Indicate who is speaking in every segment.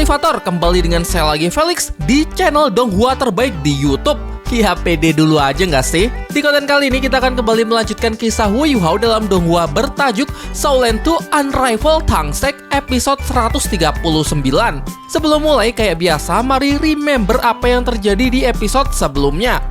Speaker 1: Kultivator kembali dengan saya lagi Felix di channel Donghua terbaik di YouTube. Ya pede dulu aja nggak sih? Di konten kali ini kita akan kembali melanjutkan kisah Wu Yuhao dalam Donghua bertajuk Shaolin 2 Unrivaled Tangsek episode 139. Sebelum mulai kayak biasa, mari remember apa yang terjadi di episode sebelumnya.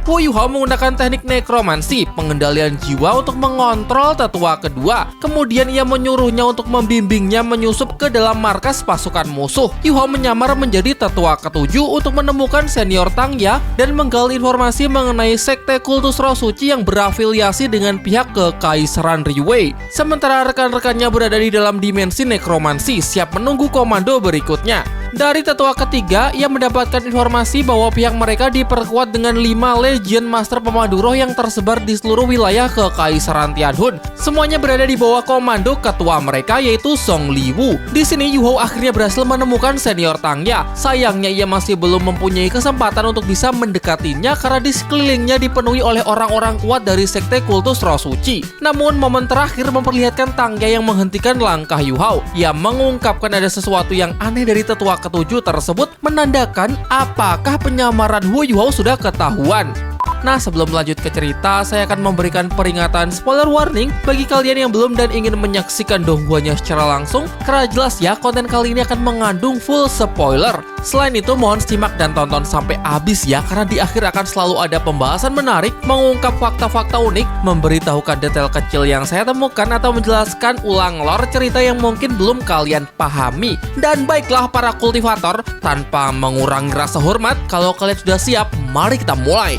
Speaker 1: Wu Yuhao menggunakan teknik nekromansi, pengendalian jiwa untuk mengontrol tetua kedua. Kemudian ia menyuruhnya untuk membimbingnya menyusup ke dalam markas pasukan musuh. Yuhao menyamar menjadi tetua ketujuh untuk menemukan senior Tangya dan menggali informasi mengenai sekte kultus roh suci yang berafiliasi dengan pihak Kekaisaran Riwei. Sementara rekan-rekannya berada di dalam dimensi nekromansi, siap menunggu komando berikutnya. Dari tetua ketiga, ia mendapatkan informasi bahwa pihak mereka diperkuat dengan 5 Legion Master Pemandu Roh yang tersebar di seluruh wilayah Kekaisaran Tianhun. Semuanya berada di bawah komando ketua mereka, yaitu Song Liwu. Di sini Yuhao akhirnya berhasil menemukan senior Tangya. Sayangnya ia masih belum mempunyai kesempatan untuk bisa mendekatinya karena di sekelilingnya dipenuhi oleh orang-orang kuat dari sekte kultus roh suci. Namun momen terakhir memperlihatkan Tangya yang menghentikan langkah Yuhao. Ia mengungkapkan ada sesuatu yang aneh dari tetua ketujuh tersebut, menandakan apakah penyamaran Wu Yuhao sudah ketahuan. Nah, sebelum lanjut ke cerita, saya akan memberikan peringatan spoiler warning bagi kalian yang belum dan ingin menyaksikan Donghuanya secara langsung, karena jelas ya, konten kali ini akan mengandung full spoiler. Selain itu, mohon simak dan tonton sampai habis ya, karena di akhir akan selalu ada pembahasan menarik, mengungkap fakta-fakta unik, memberitahukan detail kecil yang saya temukan, atau menjelaskan ulang lore cerita yang mungkin belum kalian pahami. Dan baiklah para kultivator, tanpa mengurangi rasa hormat, kalau kalian sudah siap, mari kita mulai.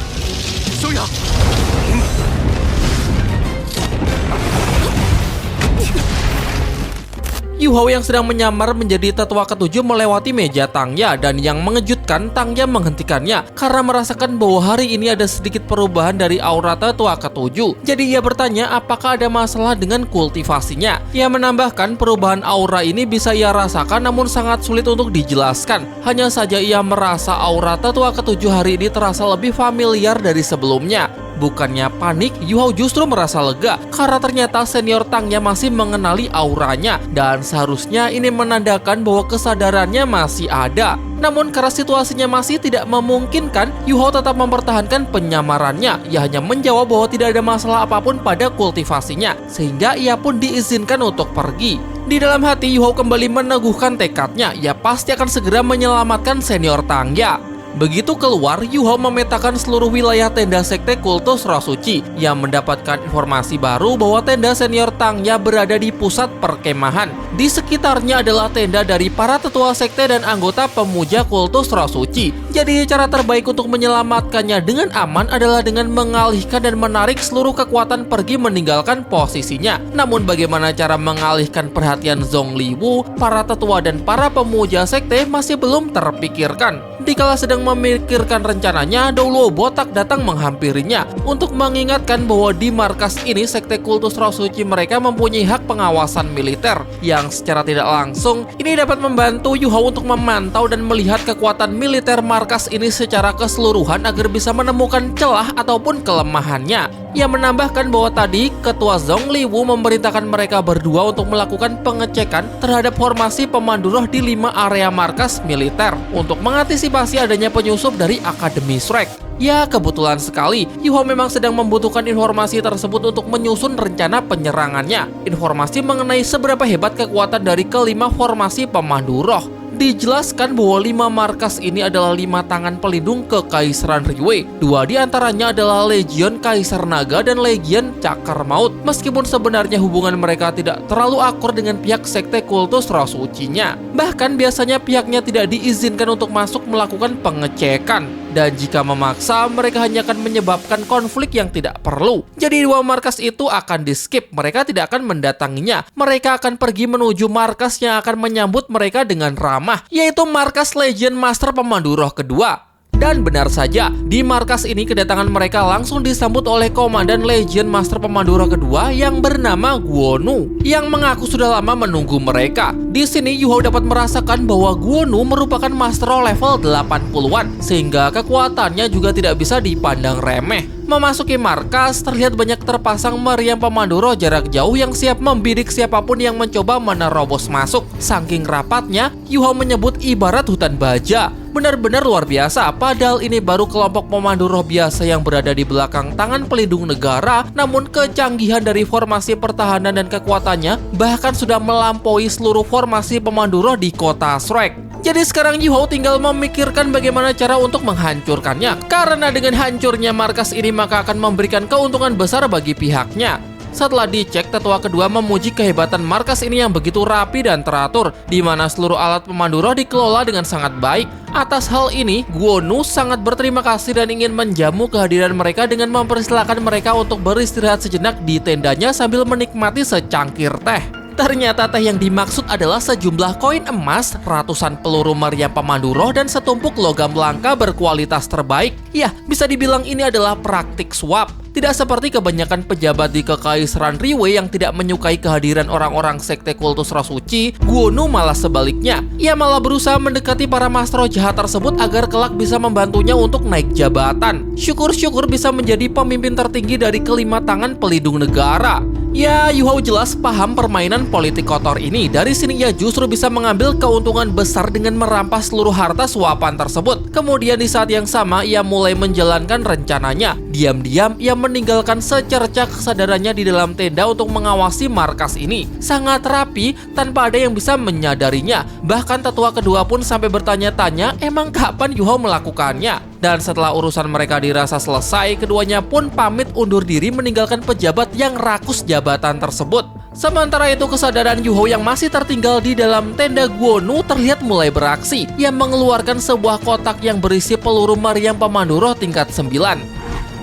Speaker 1: Yuhao yang sedang menyamar menjadi tetua ketujuh melewati meja Tangya, dan yang mengejutkan, Tangya menghentikannya karena merasakan bahwa hari ini ada sedikit perubahan dari aura tetua ketujuh. Jadi ia bertanya apakah ada masalah dengan kultivasinya. Ia menambahkan perubahan aura ini bisa ia rasakan namun sangat sulit untuk dijelaskan. Hanya saja ia merasa aura tetua ketujuh hari ini terasa lebih familiar dari sebelumnya. Bukannya panik, Yuhao justru merasa lega karena ternyata senior Tangya masih mengenali auranya, dan seharusnya ini menandakan bahwa kesadarannya masih ada. Namun karena situasinya masih tidak memungkinkan, Yuhao tetap mempertahankan penyamarannya. Ia hanya menjawab bahwa tidak ada masalah apapun pada kultivasinya, sehingga ia pun diizinkan untuk pergi. Di dalam hati, Yuhao kembali meneguhkan tekadnya. Ia pasti akan segera menyelamatkan senior Tangya. Begitu keluar, Yuhao memetakan seluruh wilayah tenda sekte kultus roh suci. Ia mendapatkan informasi baru bahwa tenda senior Tangya berada di pusat perkemahan. Di sekitarnya adalah tenda dari para tetua sekte dan anggota pemuja kultus roh suci. Jadi cara terbaik untuk menyelamatkannya dengan aman adalah dengan mengalihkan dan menarik seluruh kekuatan pergi meninggalkan posisinya. Namun bagaimana cara mengalihkan perhatian Song Liwu, para tetua dan para pemuja sekte masih belum terpikirkan. Dikala sedang memikirkan rencananya, Doulo botak datang menghampirinya untuk mengingatkan bahwa di markas ini sekte kultus roh suci mereka mempunyai hak pengawasan militer yang secara tidak langsung ini dapat membantu Yuhao untuk memantau dan melihat kekuatan militer markas ini secara keseluruhan agar bisa menemukan celah ataupun kelemahannya. Ia menambahkan bahwa tadi ketua Song Liwu memerintahkan mereka berdua untuk melakukan pengecekan terhadap formasi pemandu roh di 5 area markas militer untuk mengantisipasi adanya penyusup dari Akademi Shrek. Ya, kebetulan sekali, Yuhao memang sedang membutuhkan informasi tersebut untuk menyusun rencana penyerangannya. Informasi mengenai seberapa hebat kekuatan dari kelima formasi pemandu roh. Dijelaskan bahwa 5 markas ini adalah 5 tangan pelindung Kekaisaran Riwei. 2 diantaranya adalah Legion Kaisar Naga dan Legion Cakar Maut. Meskipun sebenarnya hubungan mereka tidak terlalu akur dengan pihak sekte kultus roh sucinya. Bahkan biasanya pihaknya tidak diizinkan untuk masuk melakukan pengecekan. Dan jika memaksa, mereka hanya akan menyebabkan konflik yang tidak perlu. Jadi 2 markas itu akan di-skip, mereka tidak akan mendatanginya. Mereka akan pergi menuju markas yang akan menyambut mereka dengan ramah, yaitu markas Legion Master Pemandu Roh kedua. Dan benar saja, di markas ini kedatangan mereka langsung disambut oleh Komandan Legion Master Pemandu Roh kedua yang bernama Guonu, yang mengaku sudah lama menunggu mereka. Di sini Yuhao dapat merasakan bahwa Guonu merupakan Master Roh level 80-an, sehingga kekuatannya juga tidak bisa dipandang remeh. Memasuki markas, terlihat banyak terpasang meriam pemandu roh jarak jauh yang siap membidik siapapun yang mencoba menerobos masuk. Saking rapatnya, Yu-Hao menyebut ibarat hutan baja. Benar-benar luar biasa, padahal ini baru kelompok pemandu roh biasa yang berada di belakang tangan pelindung negara, namun kecanggihan dari formasi pertahanan dan kekuatannya bahkan sudah melampaui seluruh formasi pemandu roh di kota Shrek. Jadi sekarang Yu-Hao tinggal memikirkan bagaimana cara untuk menghancurkannya, karena dengan hancurnya markas ini maka akan memberikan keuntungan besar bagi pihaknya. Setelah dicek, tetua kedua memuji kehebatan markas ini yang begitu rapi dan teratur, di mana seluruh alat pemandu roh dikelola dengan sangat baik. Atas hal ini, Guo-nu sangat berterima kasih dan ingin menjamu kehadiran mereka dengan mempersilahkan mereka untuk beristirahat sejenak di tendanya sambil menikmati secangkir teh. Ternyata teh yang dimaksud adalah sejumlah koin emas, ratusan peluru meriam pemandu roh, dan setumpuk logam langka berkualitas terbaik. Ya, bisa dibilang ini adalah praktik suap. Tidak seperti kebanyakan pejabat di Kekaisaran Riwei yang tidak menyukai kehadiran orang-orang sekte kultus roh suci, Guo-nu malah sebaliknya. Ia malah berusaha mendekati para master jahat tersebut agar kelak bisa membantunya untuk naik jabatan. Syukur-syukur bisa menjadi pemimpin tertinggi dari kelima tangan pelindung negara. Ya, Yu-Hao jelas paham permainan politik kotor ini. Dari sini ia justru bisa mengambil keuntungan besar dengan merampas seluruh harta suapan tersebut. Kemudian di saat yang sama ia mulai menjalankan rencananya. Diam-diam ia meninggalkan secerca kesadarannya di dalam tenda untuk mengawasi markas ini. Sangat rapi tanpa ada yang bisa menyadarinya. Bahkan tetua kedua pun sampai bertanya-tanya emang kapan Yu-Hao melakukannya. Dan setelah urusan mereka dirasa selesai, keduanya pun pamit undur diri meninggalkan pejabat yang rakus jabatan tersebut. Sementara itu kesadaran Yu-Hao yang masih tertinggal di dalam tenda Guo-nu terlihat mulai beraksi. Ia mengeluarkan sebuah kotak yang berisi peluru meriam pemandu roh tingkat 9.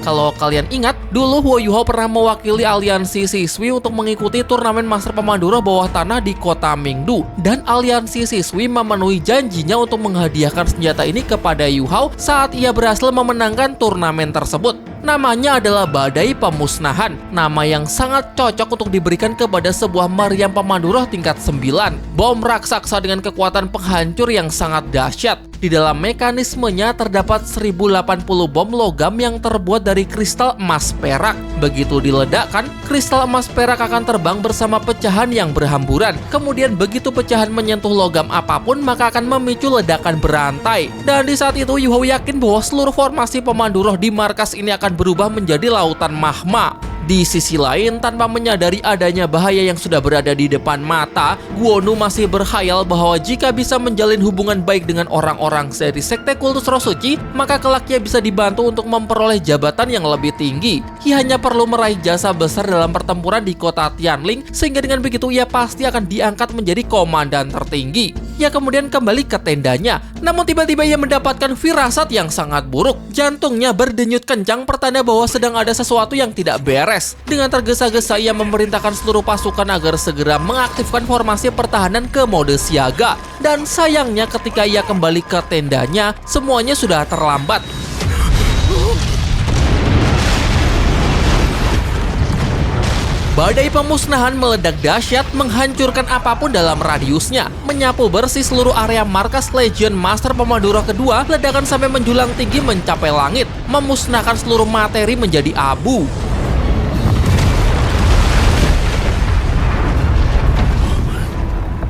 Speaker 1: Kalau kalian ingat, dulu Huo Yu-Hao pernah mewakili aliansi siswi untuk mengikuti turnamen Master Pemandu Roh bawah tanah di kota Mingdu. Dan aliansi siswi memenuhi janjinya untuk menghadiahkan senjata ini kepada Yu-Hao saat ia berhasil memenangkan turnamen tersebut. Namanya adalah Badai Pemusnahan, nama yang sangat cocok untuk diberikan kepada sebuah meriam pemandu roh tingkat 9. Bom raksasa dengan kekuatan penghancur yang sangat dahsyat. Di dalam mekanismenya terdapat 1080 bom logam yang terbuat dari kristal emas perak. Begitu diledakkan, kristal emas perak akan terbang bersama pecahan yang berhamburan. Kemudian begitu pecahan menyentuh logam apapun, maka akan memicu ledakan berantai. Dan di saat itu Yu-Hao yakin bahwa seluruh formasi pemandu roh di markas ini akan berubah menjadi lautan magma. Di sisi lain, tanpa menyadari adanya bahaya yang sudah berada di depan mata, Guo-nu masih berkhayal bahwa jika bisa menjalin hubungan baik dengan orang-orang dari sekte kultus roh suci, maka kelak ia bisa dibantu untuk memperoleh jabatan yang lebih tinggi. Ia hanya perlu meraih jasa besar dalam pertempuran di kota Tianling, sehingga dengan begitu ia pasti akan diangkat menjadi komandan tertinggi. Ia kemudian kembali ke tendanya, namun tiba-tiba ia mendapatkan firasat yang sangat buruk. Jantungnya berdenyut kencang pertanda bahwa sedang ada sesuatu yang tidak beres. Dengan tergesa-gesa ia memerintahkan seluruh pasukan agar segera mengaktifkan formasi pertahanan ke mode siaga. Dan sayangnya ketika ia kembali ke tendanya, semuanya sudah terlambat. Badai pemusnahan meledak dahsyat, menghancurkan apapun dalam radiusnya, menyapu bersih seluruh area markas Legion Master Pemandu Roh kedua. Ledakan sampai menjulang tinggi mencapai langit, memusnahkan seluruh materi menjadi abu.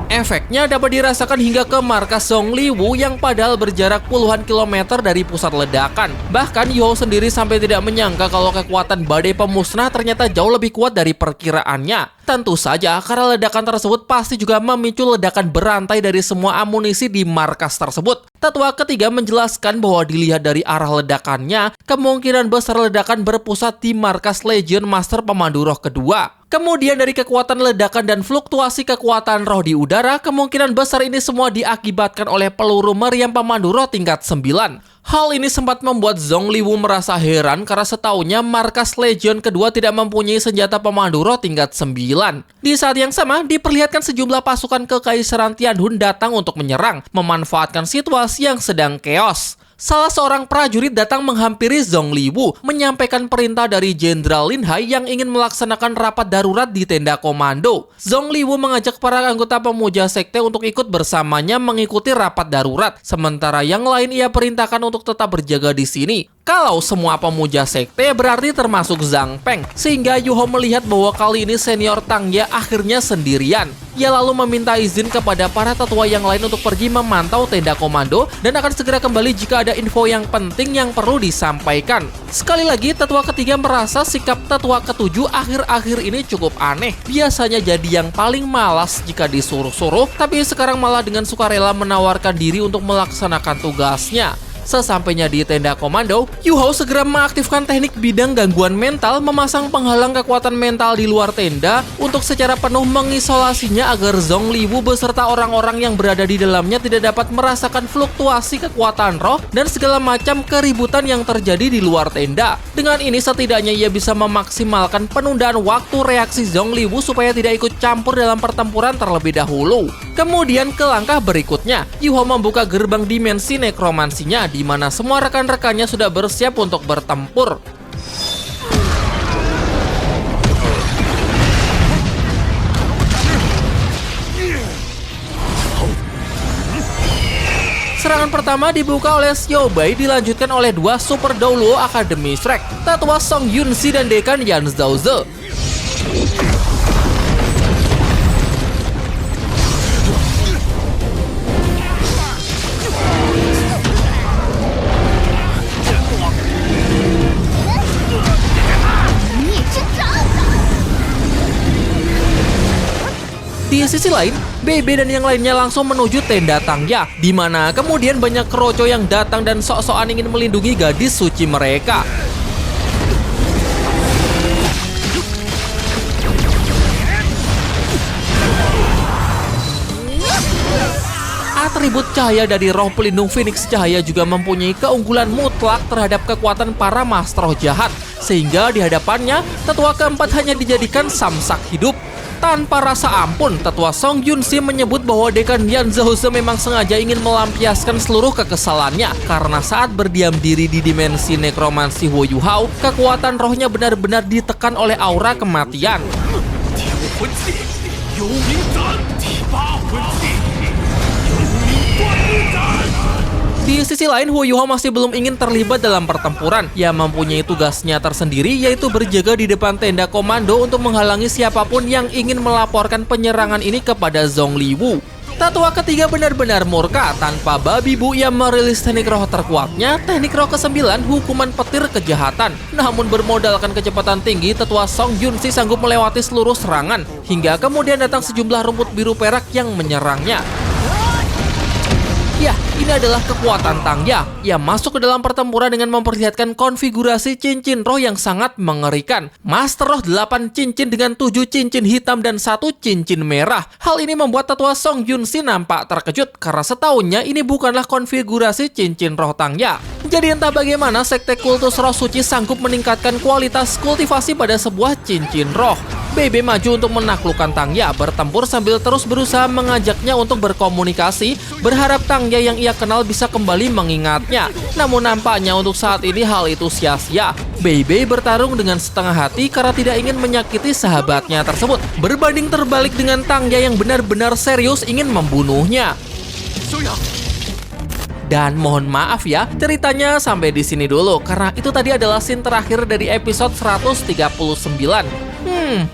Speaker 1: Efeknya dapat dirasakan hingga ke markas Zongliwu yang padahal berjarak puluhan kilometer dari pusat ledakan. Bahkan Yu-Hao sendiri sampai tidak menyangka kalau kekuatan badai pemusnah ternyata jauh lebih kuat dari perkiraannya. Tentu saja, karena ledakan tersebut pasti juga memicu ledakan berantai dari semua amunisi di markas tersebut. Tetua ketiga menjelaskan bahwa dilihat dari arah ledakannya, kemungkinan besar ledakan berpusat di markas Legion Master Pemandu Roh kedua. Kemudian dari kekuatan ledakan dan fluktuasi kekuatan roh di udara, kemungkinan besar ini semua diakibatkan oleh peluru meriam pemandu roh tingkat 9. Hal ini sempat membuat Zongliwu merasa heran karena setaunya markas Legion kedua tidak mempunyai senjata pemandu roh tingkat 9. Di saat yang sama, diperlihatkan sejumlah pasukan Kekaisaran Tianhun datang untuk menyerang, memanfaatkan situasi yang sedang chaos. salah seorang prajurit datang menghampiri Zhong Liwu, menyampaikan perintah dari Jenderal Lin Hai yang ingin melaksanakan rapat darurat di tenda komando. Zhong Liwu mengajak para anggota pemuja sekte untuk ikut bersamanya mengikuti rapat darurat, sementara yang lain ia perintahkan untuk tetap berjaga di sini. Kalau semua pemuja sekte berarti termasuk Zhang Peng, sehingga Yuho melihat bahwa kali ini senior Tang Ya akhirnya sendirian. Ia lalu meminta izin kepada para tetua yang lain untuk pergi memantau tenda komando dan akan segera kembali jika ada info yang penting yang perlu disampaikan. Sekali lagi, tetua ketiga merasa sikap tetua ketujuh akhir-akhir ini cukup aneh. Biasanya jadi yang paling malas jika disuruh-suruh, tapi sekarang malah dengan sukarela menawarkan diri untuk melaksanakan tugasnya. Sesampainya di tenda komando, Yuho segera mengaktifkan teknik bidang gangguan mental, memasang penghalang kekuatan mental di luar tenda untuk secara penuh mengisolasinya agar Zhong Liwu beserta orang-orang yang berada di dalamnya tidak dapat merasakan fluktuasi kekuatan roh dan segala macam keributan yang terjadi di luar tenda. Dengan ini setidaknya ia bisa memaksimalkan penundaan waktu reaksi Zhong Liwu supaya tidak ikut campur dalam pertempuran terlebih dahulu. Kemudian ke langkah berikutnya, Yuho membuka gerbang dimensi nekromansinya di mana semua rekan-rekannya sudah bersiap untuk bertempur. Serangan pertama dibuka oleh Xiao Bai, dilanjutkan oleh dua Super Douluo Academy Shrek, tetua Song Yunxi dan dekan Yan Zhaoze. Di sisi lain, Bebe dan yang lainnya langsung menuju tenda Tang Ya, di mana kemudian banyak keroco yang datang dan sok-sokan ingin melindungi gadis suci mereka. Atribut cahaya dari roh pelindung Phoenix Cahaya juga mempunyai keunggulan mutlak terhadap kekuatan para master roh jahat, sehingga di hadapannya tetua keempat hanya dijadikan samsak hidup. Tanpa rasa ampun, tetua Song Yunxi menyebut bahwa dekan Yan Zhaoze memang sengaja ingin melampiaskan seluruh kekesalannya karena saat berdiam diri di dimensi nekromansi Hu Yuhao, kekuatan rohnya benar-benar ditekan oleh aura kematian. Di sisi lain, Hu Yuhao masih belum ingin terlibat dalam pertempuran. Ia mempunyai tugasnya tersendiri, yaitu berjaga di depan tenda komando untuk menghalangi siapapun yang ingin melaporkan penyerangan ini kepada Zhong Liwu. Tetua ketiga benar-benar murka. Tanpa babi bu, ia merilis teknik roh terkuatnya, teknik roh ke-9, hukuman petir kejahatan. Namun bermodalkan kecepatan tinggi, tetua Song Yunxi sanggup melewati seluruh serangan, hingga kemudian datang sejumlah rumput biru perak yang menyerangnya. Ya, ini adalah kekuatan Tang Ya. Ia masuk ke dalam pertempuran dengan memperlihatkan konfigurasi cincin roh yang sangat mengerikan. Master roh 8 cincin dengan 7 cincin hitam dan 1 cincin merah. Hal ini membuat tetua Song Yunxi nampak terkejut karena setahunya ini bukanlah konfigurasi cincin roh Tang Ya. Jadi entah bagaimana sekte kultus roh suci sanggup meningkatkan kualitas kultivasi pada sebuah cincin roh. Bebe maju untuk menaklukkan Tang Ya, bertempur sambil terus berusaha mengajaknya untuk berkomunikasi, berharap Tang Ya yang ia kenal bisa kembali mengingatnya. Namun nampaknya untuk saat ini hal itu sia-sia. Bebe bertarung dengan setengah hati karena tidak ingin menyakiti sahabatnya tersebut, berbanding terbalik dengan Tang Ya yang benar-benar serius ingin membunuhnya. Dan mohon maaf ya, ceritanya sampai di sini dulu karena itu tadi adalah scene terakhir dari episode 139.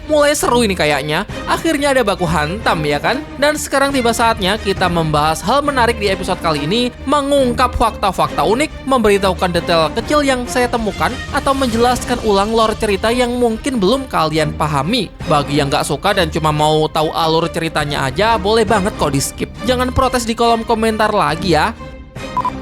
Speaker 1: Mulai seru ini kayaknya. Akhirnya ada baku hantam ya kan? Dan sekarang tiba saatnya kita membahas hal menarik di episode kali ini, mengungkap fakta-fakta unik, memberitahukan detail kecil yang saya temukan, atau menjelaskan ulang lore cerita yang mungkin belum kalian pahami. Bagi yang gak suka dan cuma mau tahu alur ceritanya aja, boleh banget kok di skip. Jangan protes di kolom komentar lagi ya.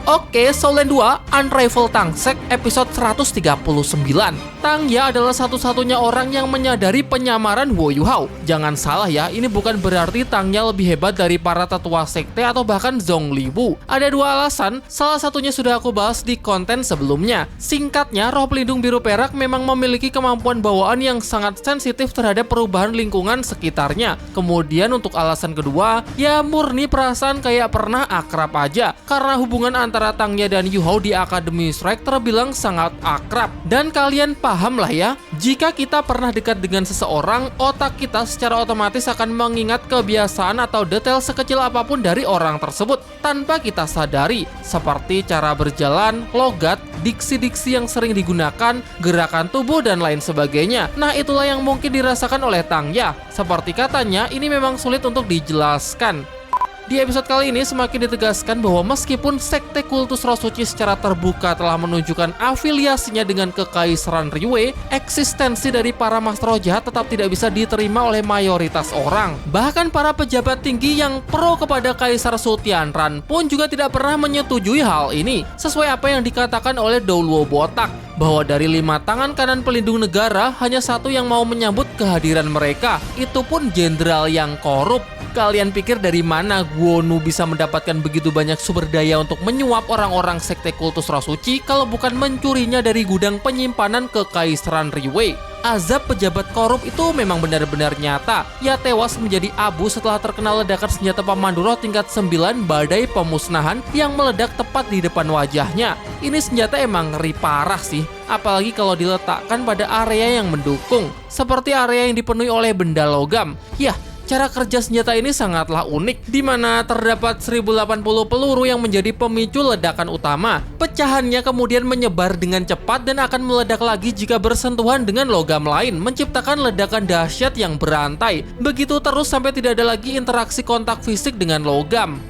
Speaker 1: Oke, Soul Land 2 Unravel Tangsek episode 139. Tang Ya adalah satu-satunya orang yang menyadari penyamaran Wu Yuhao. Jangan salah ya, ini bukan berarti Tang Ya lebih hebat dari para tetua sekte atau bahkan Zhong Liwu. Ada dua alasan, salah satunya sudah aku bahas di konten sebelumnya. Singkatnya, roh pelindung biru perak memang memiliki kemampuan bawaan yang sangat sensitif terhadap perubahan lingkungan sekitarnya. Kemudian untuk alasan kedua, ya murni perasaan kayak pernah akrab aja. Karena hubungan antara Tangya dan Yu-Hao di Akademi Shrek terbilang sangat akrab. Dan kalian paham lah ya, jika kita pernah dekat dengan seseorang, otak kita secara otomatis akan mengingat kebiasaan atau detail sekecil apapun dari orang tersebut tanpa kita sadari, seperti cara berjalan, logat, diksi-diksi yang sering digunakan, gerakan tubuh, dan lain sebagainya. Nah, itulah yang mungkin dirasakan oleh Tangya. Seperti katanya, ini memang sulit untuk dijelaskan. Di episode kali ini semakin ditegaskan bahwa meskipun sekte kultus roh suci secara terbuka telah menunjukkan afiliasinya dengan kekaisaran Liyue, eksistensi dari para master roh jahat tetap tidak bisa diterima oleh mayoritas orang. Bahkan para pejabat tinggi yang pro kepada Kaisar Su Tianran pun juga tidak pernah menyetujui hal ini, sesuai apa yang dikatakan oleh Douluo Botak, bahwa dari 5 tangan kanan pelindung negara, hanya 1 yang mau menyambut kehadiran mereka, itu pun jenderal yang korup. Kalian pikir dari mana Guo Nu bisa mendapatkan begitu banyak sumber daya untuk menyuap orang-orang sekte kultus roh suci kalau bukan mencurinya dari gudang penyimpanan kekaisaran Liyue? Azab pejabat korup itu memang benar-benar nyata. Ia tewas menjadi abu setelah terkena ledakan senjata pemandu roh tingkat 9 badai pemusnahan yang meledak tepat di depan wajahnya. Ini senjata emang ngeri parah sih, apalagi kalau diletakkan pada area yang mendukung, seperti area yang dipenuhi oleh benda logam. Yah, cara kerja senjata ini sangatlah unik, di mana terdapat 1080 peluru yang menjadi pemicu ledakan utama. Pecahannya kemudian menyebar dengan cepat dan akan meledak lagi jika bersentuhan dengan logam lain, menciptakan ledakan dahsyat yang berantai. Begitu terus sampai tidak ada lagi interaksi kontak fisik dengan logam.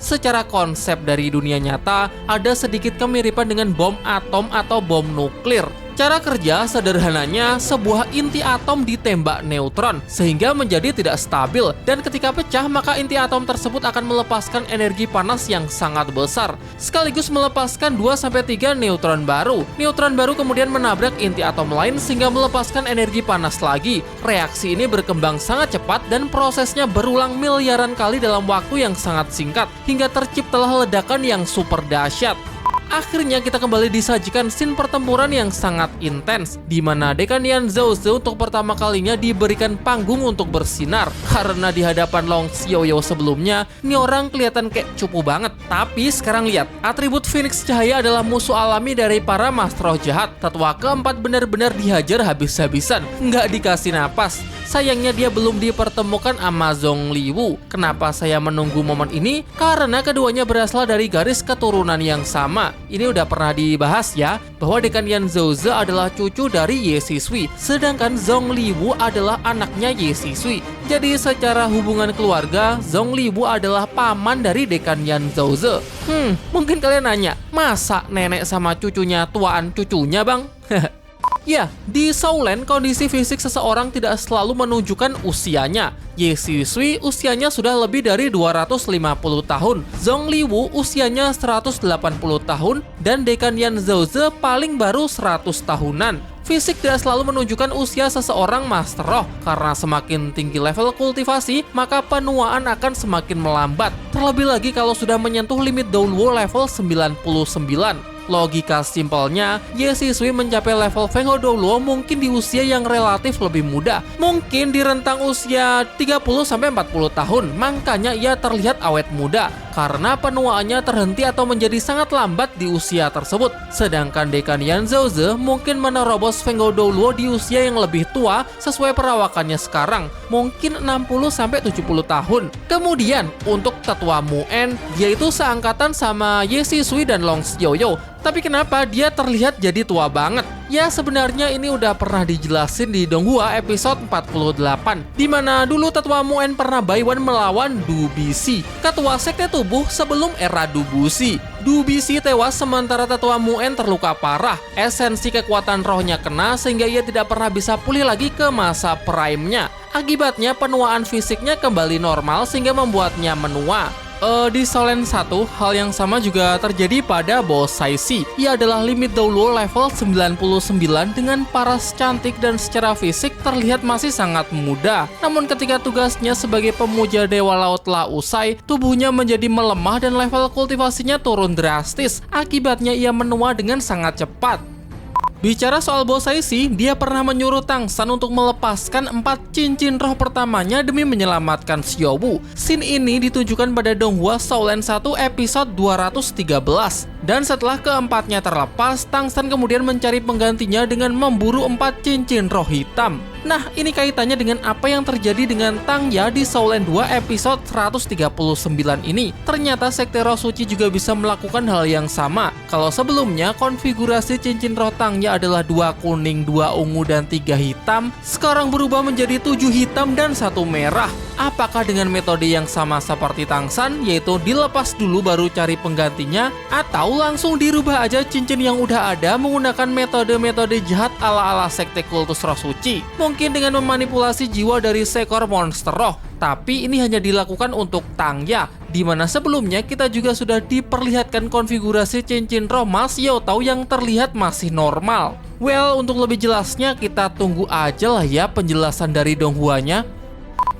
Speaker 1: Secara konsep dari dunia nyata, ada sedikit kemiripan dengan bom atom atau bom nuklir. Cara kerja sederhananya, sebuah inti atom ditembak neutron sehingga menjadi tidak stabil, dan ketika pecah maka inti atom tersebut akan melepaskan energi panas yang sangat besar, sekaligus melepaskan 2-3 neutron baru. Neutron baru kemudian menabrak inti atom lain sehingga melepaskan energi panas lagi. Reaksi ini berkembang sangat cepat dan prosesnya berulang miliaran kali dalam waktu yang sangat singkat, hingga terciptalah ledakan yang super dahsyat. Akhirnya kita kembali disajikan scene pertempuran yang sangat intens, di mana Dekan Yan Zhaoze untuk pertama kalinya diberikan panggung untuk bersinar. Karena di hadapan Long Xiaoyou sebelumnya, ini orang kelihatan kayak cupu banget. Tapi sekarang lihat, atribut Phoenix Cahaya adalah musuh alami dari para master roh jahat. Tetua keempat benar-benar dihajar habis-habisan, nggak dikasih napas. Sayangnya dia belum dipertemukan sama Zhongliwu. Kenapa saya menunggu momen ini? Karena keduanya berasal dari garis keturunan yang sama. Ini udah pernah dibahas ya, bahwa Dekan Yan Zhaoze adalah cucu dari Ye Sisui, sedangkan Zhongliwu adalah anaknya Ye Sisui. Jadi secara hubungan keluarga, Zhongliwu adalah paman dari Dekan Yan Zhaoze. Mungkin kalian nanya, masa nenek sama cucunya tuaan cucunya bang? Ya, di Shaolan kondisi fisik seseorang tidak selalu menunjukkan usianya. Ye Sisui usianya sudah lebih dari 250 tahun, Zhongliwu usianya 180 tahun, dan Dekan Yan Zhaoze paling baru 100 tahunan. Fisik tidak selalu menunjukkan usia seseorang master roh, karena semakin tinggi level kultivasi, maka penuaan akan semakin melambat. Terlebih lagi kalau sudah menyentuh limit Douluo level 99. Logika simpelnya, Ye Sisui mencapai level Feng Hou Douluo mungkin di usia yang relatif lebih muda, mungkin di rentang usia 30-40 tahun, makanya ia terlihat awet muda, karena penuaannya terhenti atau menjadi sangat lambat di usia tersebut. Sedangkan Dekan Yan Zhaoze mungkin menerobos Feng Hou Douluo di usia yang lebih tua sesuai perawakannya sekarang, mungkin 60-70 tahun. Kemudian, untuk Tetua Muen, dia itu seangkatan sama Ye Sisui dan Long Xiaoyou. Tapi kenapa dia terlihat jadi tua banget? Ya sebenarnya ini udah pernah dijelasin di Donghua episode 48, di mana dulu Tetua Muen pernah Baiwan melawan Du Bisi, ketua sekte tubuh sebelum era Du Bushi. Du Bisi tewas sementara Tetua Muen terluka parah. Esensi kekuatan rohnya kena sehingga ia tidak pernah bisa pulih lagi ke masa prime-nya. Akibatnya penuaan fisiknya kembali normal sehingga membuatnya menua. Di Shaolan 1, hal yang sama juga terjadi pada Boss Saisi. Ia adalah limit Douluo level 99 dengan paras cantik dan secara fisik terlihat masih sangat muda. Namun ketika tugasnya sebagai pemuja Dewa Laut telah usai, tubuhnya menjadi melemah dan level kultivasinya turun drastis. Akibatnya ia menua dengan sangat cepat. Bicara soal Boss Saisi, dia pernah menyuruh Tang San untuk melepaskan 4 cincin roh pertamanya demi menyelamatkan Xiao Wu. Scene ini ditunjukkan pada Donghua Shaolan 1 episode 213. Dan setelah keempatnya terlepas, Tang San kemudian mencari penggantinya dengan memburu 4 cincin roh hitam. Nah, ini kaitannya dengan apa yang terjadi dengan Tang Ya di Shaolin 2 episode 139 ini. Ternyata Sekte Roh Suci juga bisa melakukan hal yang sama. Kalau sebelumnya konfigurasi cincin roh Tang Ya adalah 2 kuning, 2 ungu, dan 3 hitam, sekarang berubah menjadi 7 hitam dan 1 merah. Apakah dengan metode yang sama seperti Tang San, yaitu dilepas dulu baru cari penggantinya, atau langsung dirubah aja cincin yang udah ada menggunakan metode-metode jahat ala-ala Sekte Kultus Roh Suci? Mungkin dengan memanipulasi jiwa dari seekor monster roh, tapi ini hanya dilakukan untuk Tang Ya, di mana sebelumnya kita juga sudah diperlihatkan konfigurasi cincin roh Mas Yao Tao yang terlihat masih normal. Well, untuk lebih jelasnya kita tunggu aja lah ya penjelasan dari Donghuanya.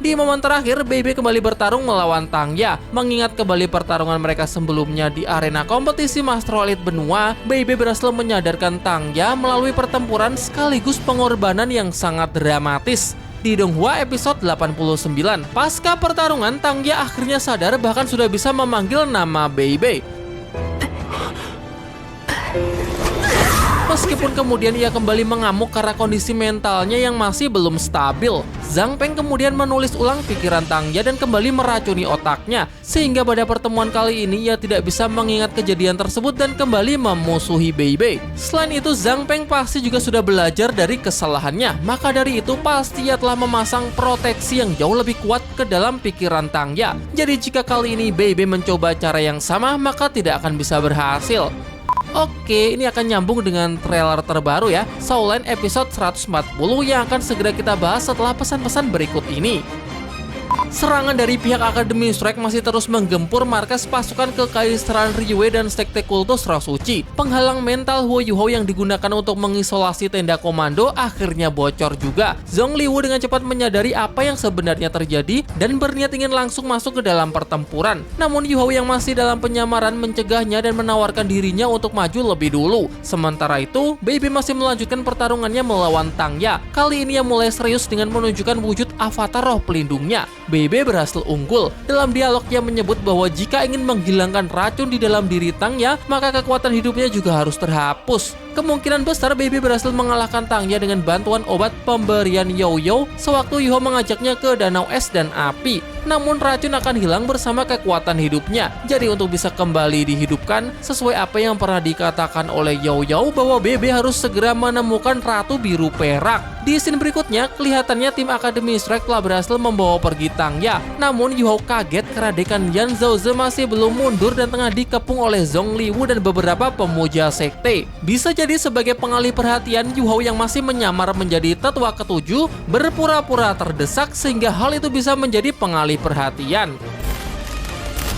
Speaker 1: Di momen terakhir, BB kembali bertarung melawan Tang Ya. Mengingat kembali pertarungan mereka sebelumnya di arena kompetisi Master Elite Benua, BB berhasil menyadarkan Tang Ya melalui pertempuran sekaligus pengorbanan yang sangat dramatis. Di Donghua episode 89, pasca pertarungan, Tang Ya akhirnya sadar bahkan sudah bisa memanggil nama BB. Meskipun kemudian ia kembali mengamuk karena kondisi mentalnya yang masih belum stabil, Zhang Peng kemudian menulis ulang pikiran Tang Ya dan kembali meracuni otaknya, sehingga pada pertemuan kali ini ia tidak bisa mengingat kejadian tersebut dan kembali memusuhi Beibei. Selain itu, Zhang Peng pasti juga sudah belajar dari kesalahannya, maka dari itu pasti ia telah memasang proteksi yang jauh lebih kuat ke dalam pikiran Tang Ya. Jadi jika kali ini Beibei mencoba cara yang sama, maka tidak akan bisa berhasil. Oke, ini akan nyambung dengan trailer terbaru ya, Shaolin episode 140 yang akan segera kita bahas setelah pesan-pesan berikut ini. Serangan dari pihak Akademi Strike masih terus menggempur markas pasukan Kekaisaran Riyue dan Sekte Kultus Roh Suci. Penghalang mental Huo Yuhou yang digunakan untuk mengisolasi tenda komando akhirnya bocor juga. Zhong Liwu dengan cepat menyadari apa yang sebenarnya terjadi dan berniat ingin langsung masuk ke dalam pertempuran. Namun Yuhou yang masih dalam penyamaran mencegahnya dan menawarkan dirinya untuk maju lebih dulu. Sementara itu, Beibei masih melanjutkan pertarungannya melawan Tang Ya. Kali ini ia mulai serius dengan menunjukkan wujud avatar roh pelindungnya. Beibei berhasil unggul. Dalam dialog ia menyebut bahwa jika ingin menghilangkan racun di dalam diri Tang Ya, maka kekuatan hidupnya juga harus terhapus. Kemungkinan besar Beibei berhasil mengalahkan Tang Ya dengan bantuan obat pemberian Yo-Yo sewaktu Yuhou mengajaknya ke danau es dan api. Namun racun akan hilang bersama kekuatan hidupnya. Jadi untuk bisa kembali dihidupkan, sesuai apa yang pernah dikatakan oleh Yo-Yo bahwa Beibei harus segera menemukan Ratu Biru Perak. Di scene berikutnya, kelihatannya tim Akademi Strike telah berhasil membawa pergi Tang Ya. Namun Yuhou kaget karena Dekan Yan Zhaoze masih belum mundur dan tengah dikepung oleh Zhong Liwu dan beberapa pemuja sekte. Bisa jadi sebagai pengalih perhatian, Yuhou yang masih menyamar menjadi tetua ketujuh berpura-pura terdesak sehingga hal itu bisa menjadi pengalih perhatian.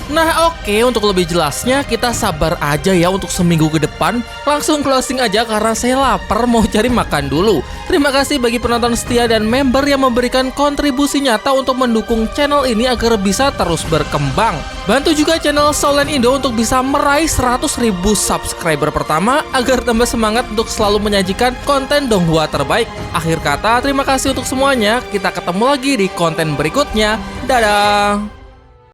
Speaker 1: Nah oke, untuk lebih jelasnya kita sabar aja ya untuk seminggu ke depan. Langsung closing aja karena saya lapar mau cari makan dulu. Terima kasih bagi penonton setia dan member yang memberikan kontribusi nyata untuk mendukung channel ini agar bisa terus berkembang. Bantu juga channel Shaolin Indo untuk bisa meraih 100.000 subscriber pertama agar tambah semangat untuk selalu menyajikan konten Donghua terbaik. Akhir kata, terima kasih untuk semuanya. Kita ketemu lagi di konten berikutnya. Dadah!